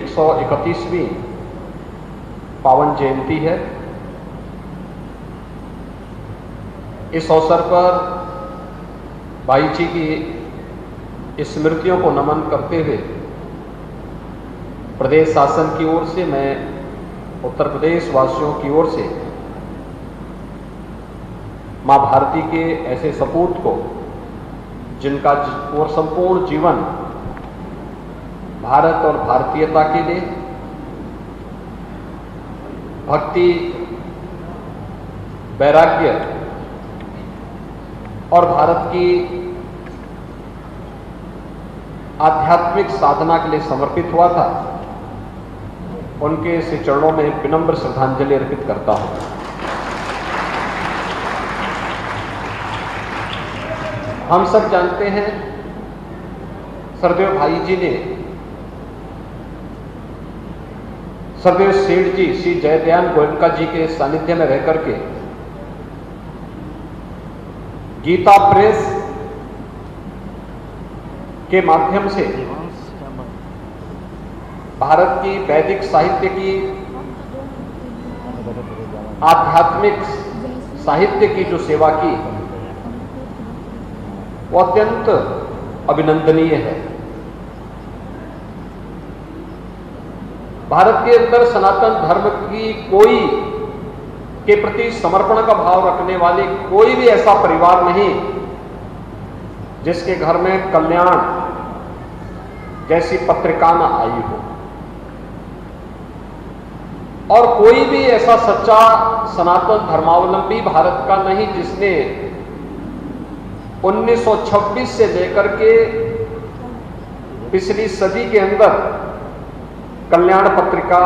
131वीं पावन जयंती है। इस अवसर पर भाई जी की स्मृतियों को नमन करते हुए प्रदेश शासन की ओर से, मैं उत्तर प्रदेश वासियों की ओर से मां भारती के ऐसे सपूत को जिनका और संपूर्ण जीवन भारत और भारतीयता के लिए भक्ति, वैराग्य और भारत की आध्यात्मिक साधना के लिए समर्पित हुआ था, उनके श्री चरणों में विनम्र श्रद्धांजलि अर्पित करता हूं। हम सब जानते हैं सरदेव भाई जी ने सरदेव सेठ जी श्री जयदयाल गोयनका जी के सानिध्य में रह करके गीता प्रेस के माध्यम से भारत की वैदिक साहित्य की, आध्यात्मिक साहित्य की जो सेवा की वो अत्यंत अभिनंदनीय है। भारत के अंदर सनातन धर्म की कोई के प्रति समर्पण का भाव रखने वाले कोई भी ऐसा परिवार नहीं जिसके घर में कल्याण जैसी पत्रिका न आई हो, और कोई भी ऐसा सच्चा सनातन धर्मावलंबी भारत का नहीं जिसने 1926 से लेकर के पिछली सदी के अंदर कल्याण पत्रिका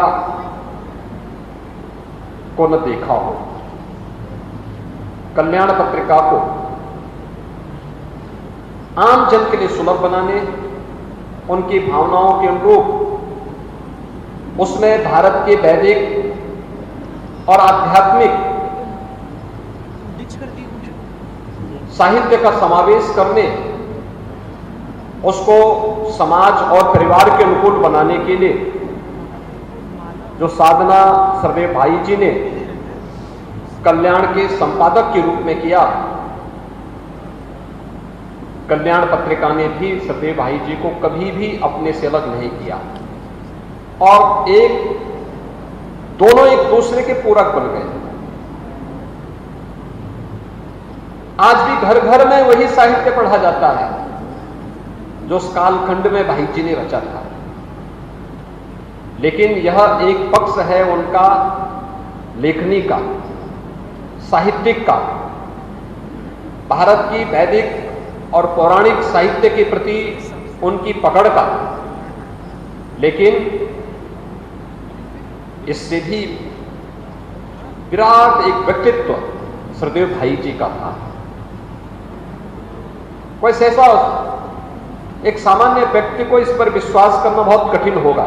को न देखा हो। कल्याण पत्रिका को आम जन के लिए सुलभ बनाने, उनकी भावनाओं के अनुरूप उसमें भारत के वैदिक और आध्यात्मिक साहित्य का समावेश करने, उसको समाज और परिवार के अनुकूल बनाने के लिए जो साधना सरदेव भाई जी ने कल्याण के संपादक के रूप में किया, कल्याण पत्रिका ने भी सरदेव भाई जी को कभी भी अपने से अलग नहीं किया, और दोनों एक दूसरे के पूरक बन गए। आज भी घर घर में वही साहित्य पढ़ा जाता है जो उस कालखंड में भाई जी ने रचा था, लेकिन यह एक पक्ष है उनका लेखनी का, साहित्यिक का, भारत की वैदिक और पौराणिक साहित्य के प्रति उनकी पकड़ का। लेकिन इससे भी विराट एक व्यक्तित्व सरदेव भाई जी का था। कोई ऐसा एक सामान्य व्यक्ति को इस पर विश्वास करना बहुत कठिन होगा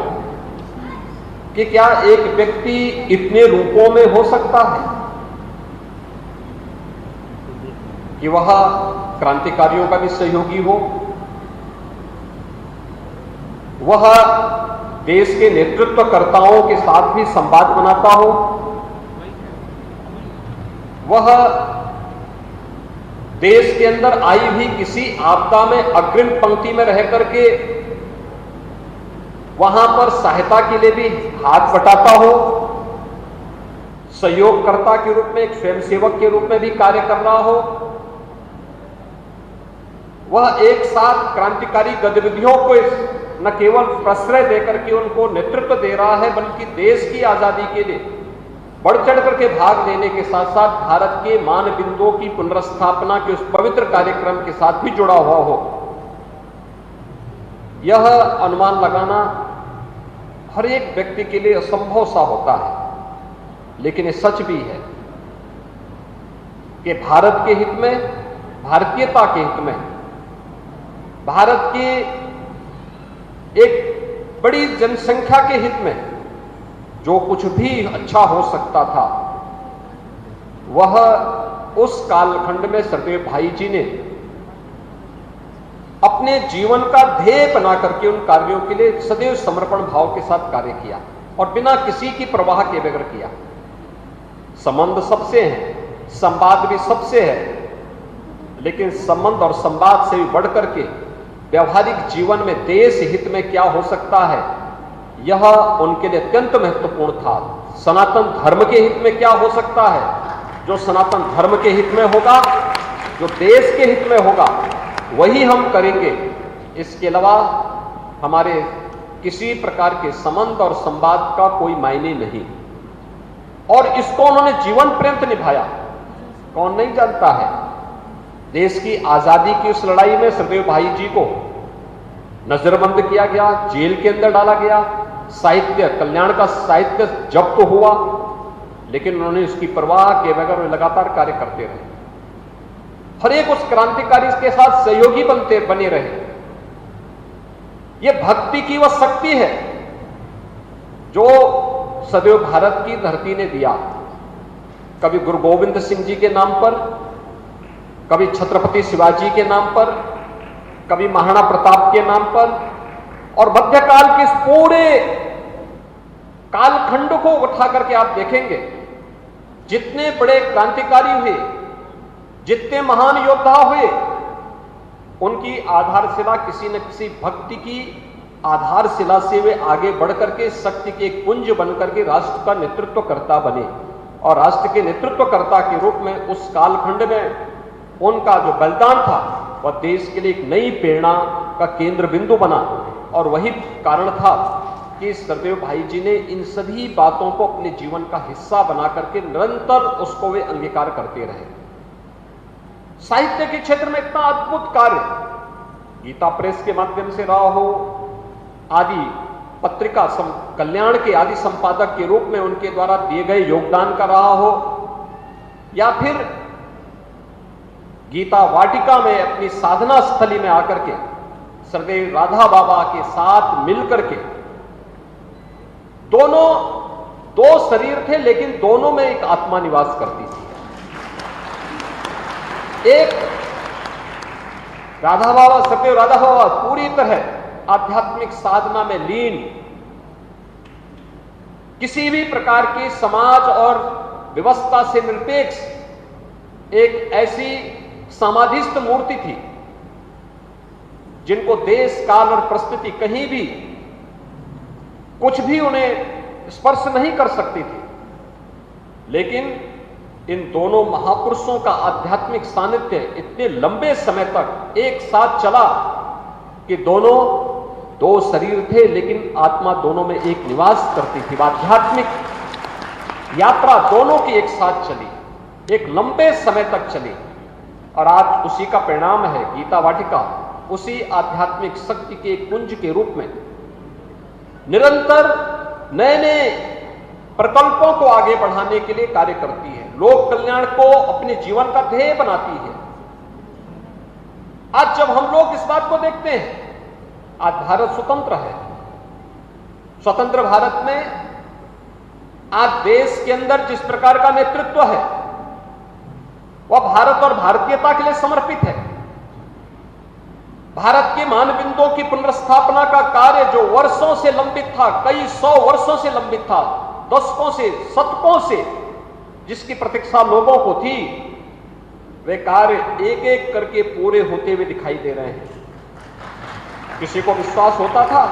कि क्या एक व्यक्ति इतने रूपों में हो सकता है कि वह क्रांतिकारियों का भी सहयोगी हो, वह देश के नेतृत्वकर्ताओं के साथ भी संवाद बनाता हो, वह देश के अंदर आई हुई किसी आपदा में अग्रिम पंक्ति में रह करके वहां पर सहायता के लिए भी हाथ बटाता हो, सहयोगकर्ता के रूप में, एक स्वयंसेवक के रूप में भी कार्य कर रहा हो, वह एक साथ क्रांतिकारी गतिविधियों को न केवल प्रश्रय देकर के उनको नेतृत्व दे रहा है, बल्कि देश की आजादी के लिए बढ़ चढ़ करके भाग लेने के साथ साथ भारत के मान बिंदुओं की पुनर्स्थापना के उस पवित्र कार्यक्रम के साथ भी जुड़ा हुआ हो। यह अनुमान लगाना हर एक व्यक्ति के लिए असंभव सा होता है, लेकिन ये सच भी है कि भारत के हित में, भारतीयता के हित में, भारत की एक बड़ी जनसंख्या के हित में जो कुछ भी अच्छा हो सकता था, वह उस कालखंड में सरदेव भाई जी ने अपने जीवन का ध्येय बना करके उन कार्यों के लिए सदैव समर्पण भाव के साथ कार्य किया और बिना किसी की परवाह के बगैर किया। संबंध सबसे है, संवाद भी सबसे है, लेकिन संबंध और संवाद से भी बढ़ करके व्यवहारिक जीवन में देश हित में क्या हो सकता है, यह उनके लिए अत्यंत महत्वपूर्ण था। सनातन धर्म के हित में क्या हो सकता है, जो सनातन धर्म के हित में होगा, जो देश के हित में होगा, वही हम करेंगे। इसके अलावा हमारे किसी प्रकार के संबंध और संवाद का कोई मायने नहीं। और इसको उन्होंने जीवन पर्यंत निभाया। कौन नहीं जानता है, देश की आजादी की उस लड़ाई में सरदेव भाई जी को नजरबंद किया गया, जेल के अंदर डाला गया, साहित्य कल्याण का साहित्य जब्त हुआ, लेकिन उन्होंने उसकी परवाह के बगैर लगातार कार्य करते रहे। हर एक उस क्रांतिकारी के साथ सहयोगी बने रहे। यह भक्ति की वह शक्ति है जो सदैव भारत की धरती ने दिया। कभी गुरु गोविंद सिंह जी के नाम पर, कभी छत्रपति शिवाजी के नाम पर, कभी महाराणा प्रताप के नाम पर, और मध्यकाल के इस पूरे कालखंड को उठा करके आप देखेंगे, जितने बड़े क्रांतिकारी हुए, जितने महान योद्धा हुए, उनकी आधारशिला किसी न किसी भक्ति की आधारशिला से वे आगे बढ़कर के शक्ति के एक पुंज बनकर के राष्ट्र का नेतृत्वकर्ता बने। और राष्ट्र के नेतृत्वकर्ता के रूप में उस कालखंड में उनका जो बलिदान था वह देश के लिए एक नई प्रेरणा का केंद्र बिंदु बना। और वही कारण था कि सरदेव भाई जी ने इन सभी बातों को अपने जीवन का हिस्सा बना करके निरंतर उसको वे अंगीकार करते रहे। साहित्य के क्षेत्र में इतना अद्भुत कार्य गीता प्रेस के माध्यम से रहा हो, आदि पत्रिका कल्याण के आदि संपादक के रूप में उनके द्वारा दिए गए योगदान का रहा हो, या फिर गीता वाटिका में अपनी साधना स्थली में आकर के सरदेव राधा बाबा के साथ मिलकर के, दोनों दो शरीर थे लेकिन दोनों में एक आत्मा निवास करती थी। एक राधा बाबा, सरदेव राधा बाबा पूरी तरह आध्यात्मिक साधना में लीन, किसी भी प्रकार की समाज और व्यवस्था से निरपेक्ष एक ऐसी समाधिस्थ मूर्ति थी जिनको देश काल और परिस्थिति कहीं भी कुछ भी उन्हें स्पर्श नहीं कर सकती थी। लेकिन इन दोनों महापुरुषों का आध्यात्मिक सानिध्य इतने लंबे समय तक एक साथ चला कि दोनों दो शरीर थे लेकिन आत्मा दोनों में एक निवास करती थी। आध्यात्मिक यात्रा दोनों की एक साथ चली, एक लंबे समय तक चली, और आज उसी का परिणाम है गीता वाटिका। उसी आध्यात्मिक शक्ति के एक पुंज के रूप में निरंतर नए नए प्रकल्पों को आगे बढ़ाने के लिए कार्य करती है, लोक कल्याण को अपने जीवन का ध्येय बनाती है। आज जब हम लोग इस बात को देखते हैं, आज भारत स्वतंत्र है, स्वतंत्र भारत में आज देश के अंदर जिस प्रकार का नेतृत्व है वह भारत और भारतीयता के लिए समर्पित है। भारत के मानबिंदुओं की पुनर्स्थापना का कार्य जो वर्षों से लंबित था, कई 100 वर्षों से लंबित था, दशकों से, शतकों से जिसकी प्रतीक्षा लोगों को थी, वे कार्य एक एक करके पूरे होते हुए दिखाई दे रहे हैं। किसी को विश्वास होता था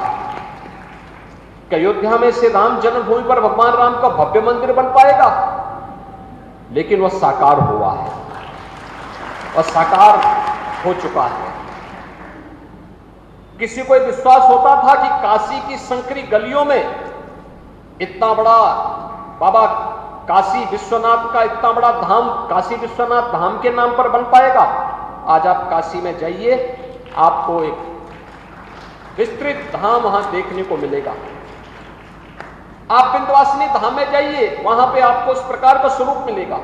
कि अयोध्या में से राम जन्मभूमि पर भगवान राम का भव्य मंदिर बन पाएगा, लेकिन वह साकार हुआ है, वह साकार हो चुका है। किसी को विश्वास होता था कि काशी की संकरी गलियों में इतना बड़ा बाबा काशी विश्वनाथ का इतना बड़ा धाम, काशी विश्वनाथ धाम के नाम पर बन पाएगा। आज आप काशी में जाइए, आपको एक विस्तृत धाम वहां देखने को मिलेगा। आप विंध्यवासिनी धाम में जाइए, वहां पे आपको उस प्रकार का स्वरूप मिलेगा।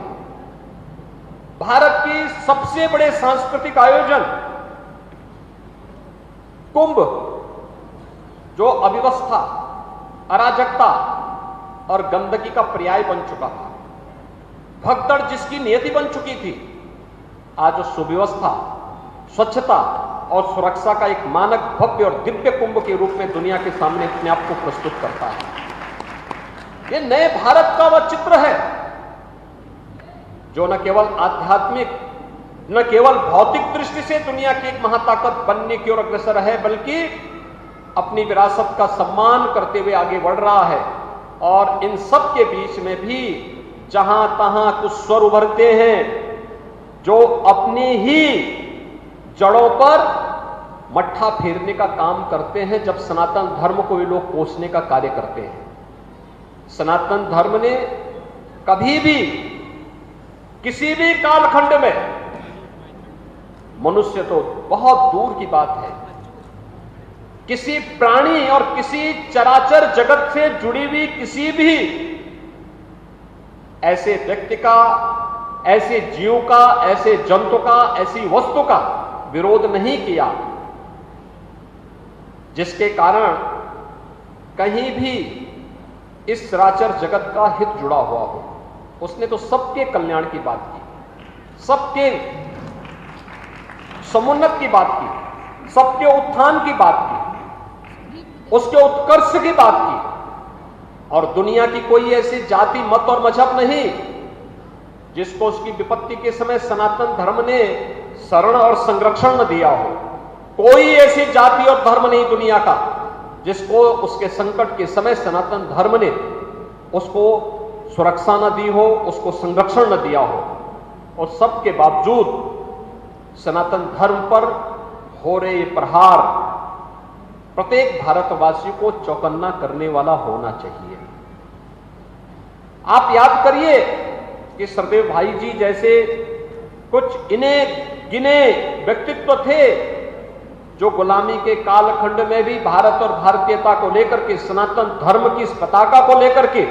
भारत की सबसे बड़े सांस्कृतिक आयोजन कुंभ, जो अव्यवस्था, अराजकता और गंदगी का पर्याय बन चुका था, भगदड़ जिसकी नियति बन चुकी थी, आज सुव्यवस्था, स्वच्छता और सुरक्षा का एक मानक भव्य और दिव्य कुंभ के रूप में दुनिया के सामने अपने आप को प्रस्तुत करता है। ये नए भारत का वह चित्र है जो न केवल आध्यात्मिक, न केवल भौतिक दृष्टि से दुनिया की एक महाताकत बनने की ओर अग्रसर है, बल्कि अपनी विरासत का सम्मान करते हुए आगे बढ़ रहा है। और इन सब के बीच में भी जहां तहां कुछ स्वर उभरते हैं जो अपनी ही जड़ों पर मट्ठा फेरने का काम करते हैं, जब सनातन धर्म को वे लोग कोसने का कार्य करते हैं। सनातन धर्म ने कभी भी किसी भी कालखंड में, मनुष्य तो बहुत दूर की बात है, किसी प्राणी और किसी चराचर जगत से जुड़ी हुई किसी भी ऐसे व्यक्ति का, ऐसे जीव का, ऐसे जंतु का, ऐसी वस्तु का विरोध नहीं किया जिसके कारण कहीं भी इस चराचर जगत का हित जुड़ा हुआ हो। उसने तो सबके कल्याण की बात की, सबके समुन्नत की बात की, सबके उत्थान की बात की, उसके उत्कर्ष की बात की। और दुनिया की कोई ऐसी जाति, मत और मजहब नहीं जिसको उसकी विपत्ति के समय सनातन धर्म ने शरण और संरक्षण न दिया हो। कोई ऐसी जाति और धर्म नहीं दुनिया का जिसको उसके संकट के समय सनातन धर्म ने उसको सुरक्षा न दी हो, उसको संरक्षण न दिया हो। और सबके बावजूद सनातन धर्म पर हो रहे प्रहार प्रत्येक भारतवासी को चौकन्ना करने वाला होना चाहिए। आप याद करिए कि सरदेव भाई जी जैसे कुछ इन्हें गिने व्यक्तित्व थे जो गुलामी के कालखंड में भी भारत और भारतीयता को लेकर के, सनातन धर्म की इस पताका को लेकर के,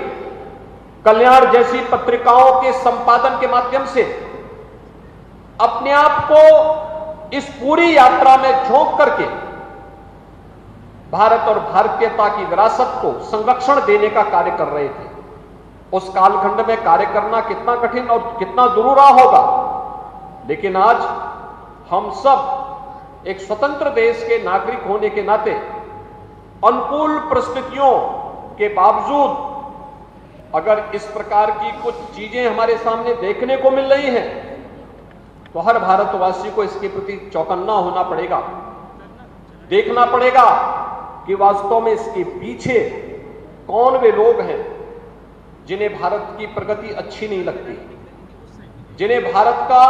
कल्याण जैसी पत्रिकाओं के संपादन के माध्यम से अपने आप को इस पूरी यात्रा में झोंक करके भारत और भारतीयता की विरासत को संरक्षण देने का कार्य कर रहे थे। उस कालखंड में कार्य करना कितना कठिन और कितना दुरूह होगा, लेकिन आज हम सब एक स्वतंत्र देश के नागरिक होने के नाते अनुकूल परिस्थितियों के बावजूद अगर इस प्रकार की कुछ चीजें हमारे सामने देखने को मिल रही हैं तो हर भारतवासी को इसके प्रति चौकन्ना होना पड़ेगा, देखना पड़ेगा कि वास्तव में इसके पीछे कौन वे लोग हैं जिन्हें भारत की प्रगति अच्छी नहीं लगती, जिन्हें भारत का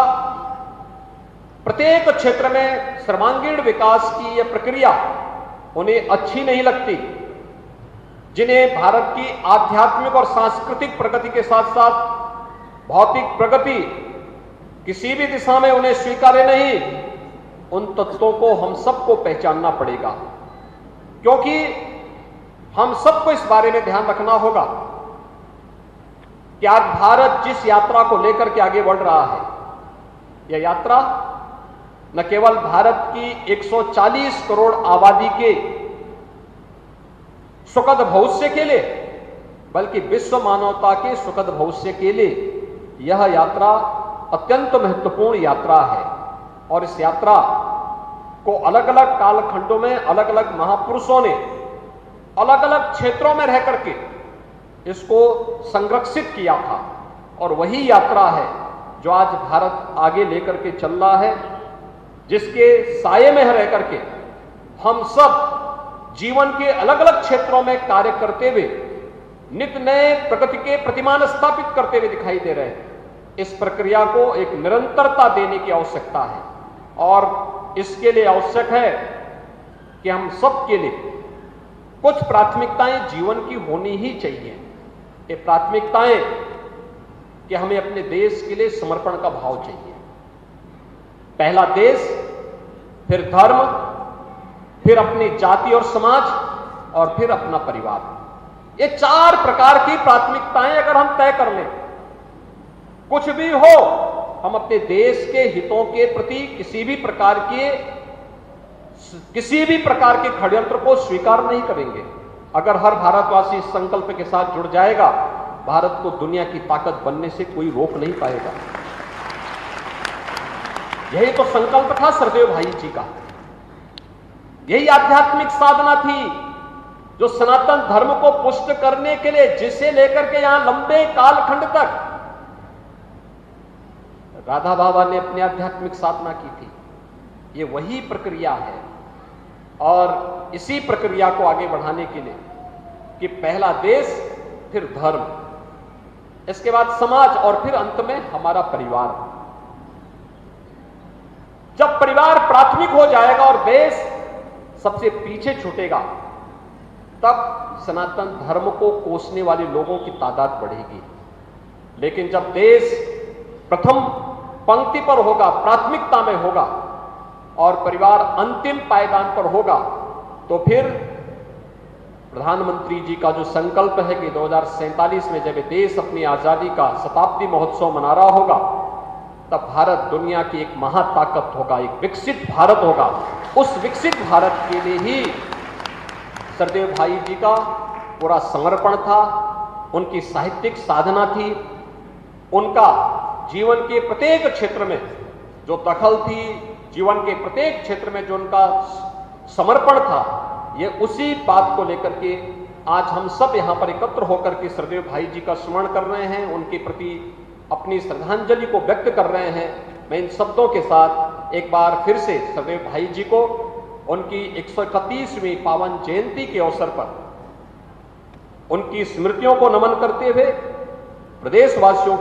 प्रत्येक क्षेत्र में सर्वांगीण विकास की यह प्रक्रिया उन्हें अच्छी नहीं लगती, जिन्हें भारत की आध्यात्मिक और सांस्कृतिक प्रगति के साथ साथ भौतिक प्रगति किसी भी दिशा में उन्हें स्वीकार्य नहीं। उन तत्वों को हम सबको पहचानना पड़ेगा, क्योंकि हम सबको इस बारे में ध्यान रखना होगा कि आज भारत जिस यात्रा को लेकर के आगे बढ़ रहा है, यह यात्रा न केवल भारत की 140 करोड़ आबादी के सुखद भविष्य के लिए, बल्कि विश्व मानवता के सुखद भविष्य के लिए यह यात्रा अत्यंत महत्वपूर्ण यात्रा है। और इस यात्रा को अलग अलग कालखंडों में अलग अलग महापुरुषों ने अलग अलग क्षेत्रों में रह करके इसको संरक्षित किया था, और वही यात्रा है जो आज भारत आगे लेकर के चल रहा है, जिसके साये में रह करके हम सब जीवन के अलग अलग क्षेत्रों में कार्य करते हुए नित्य नए प्रगति के प्रतिमान स्थापित करते हुए दिखाई दे रहे हैं। इस प्रक्रिया को एक निरंतरता देने की आवश्यकता है, और इसके लिए आवश्यक है कि हम सब के लिए कुछ प्राथमिकताएं जीवन की होनी ही चाहिए। ये प्राथमिकताएं कि हमें अपने देश के लिए समर्पण का भाव चाहिए। पहला देश, फिर धर्म, फिर अपनी जाति और समाज, और फिर अपना परिवार। ये 4 प्रकार की प्राथमिकताएं अगर हम तय कर लें, कुछ भी हो हम अपने देश के हितों के प्रति किसी भी प्रकार के षड्यंत्र को स्वीकार नहीं करेंगे। अगर हर भारतवासी इस संकल्प के साथ जुड़ जाएगा, भारत को दुनिया की ताकत बनने से कोई रोक नहीं पाएगा। यही तो संकल्प था सरदेव भाई जी का। यही आध्यात्मिक साधना थी जो सनातन धर्म को पुष्ट करने के लिए, जिसे लेकर के यहां लंबे कालखंड तक राधा बाबा ने अपनी आध्यात्मिक साधना की थी। ये वही प्रक्रिया है और इसी प्रक्रिया को आगे बढ़ाने के लिए कि पहला देश, फिर धर्म, इसके बाद समाज और फिर अंत में हमारा परिवार। जब परिवार प्राथमिक हो जाएगा और देश सबसे पीछे छूटेगा, तब सनातन धर्म को कोसने वाले लोगों की तादाद बढ़ेगी। लेकिन जब देश प्रथम पंक्ति पर होगा, प्राथमिकता में होगा और परिवार अंतिम पायदान पर होगा, तो फिर प्रधानमंत्री जी का जो संकल्प है कि 2047 में जब देश अपनी आजादी का शताब्दी महोत्सव मना रहा होगा, तब भारत दुनिया की एक महाताकत होगा, एक विकसित भारत होगा। उस विकसित भारत के लिए ही सरदेव भाई जी का पूरा समर्पण था, उनकी साहित्यिक साधना थी, उनका जीवन के प्रत्येक क्षेत्र में जो दखल थी, जीवन के प्रत्येक क्षेत्र में जो उनका समर्पण था, ये उसी बात को लेकर के आज हम सब यहां पर एकत्र होकर के सरदेव भाई जी का स्मरण कर रहे हैं, उनके प्रति अपनी श्रद्धांजलि को व्यक्त कर रहे हैं। मैं इन शब्दों के साथ एक बार फिर से सरदेव भाई जी को उनकी 131वीं पावन जयंती के अवसर पर उनकी स्मृतियों को नमन करते हुए प्रदेशवासियों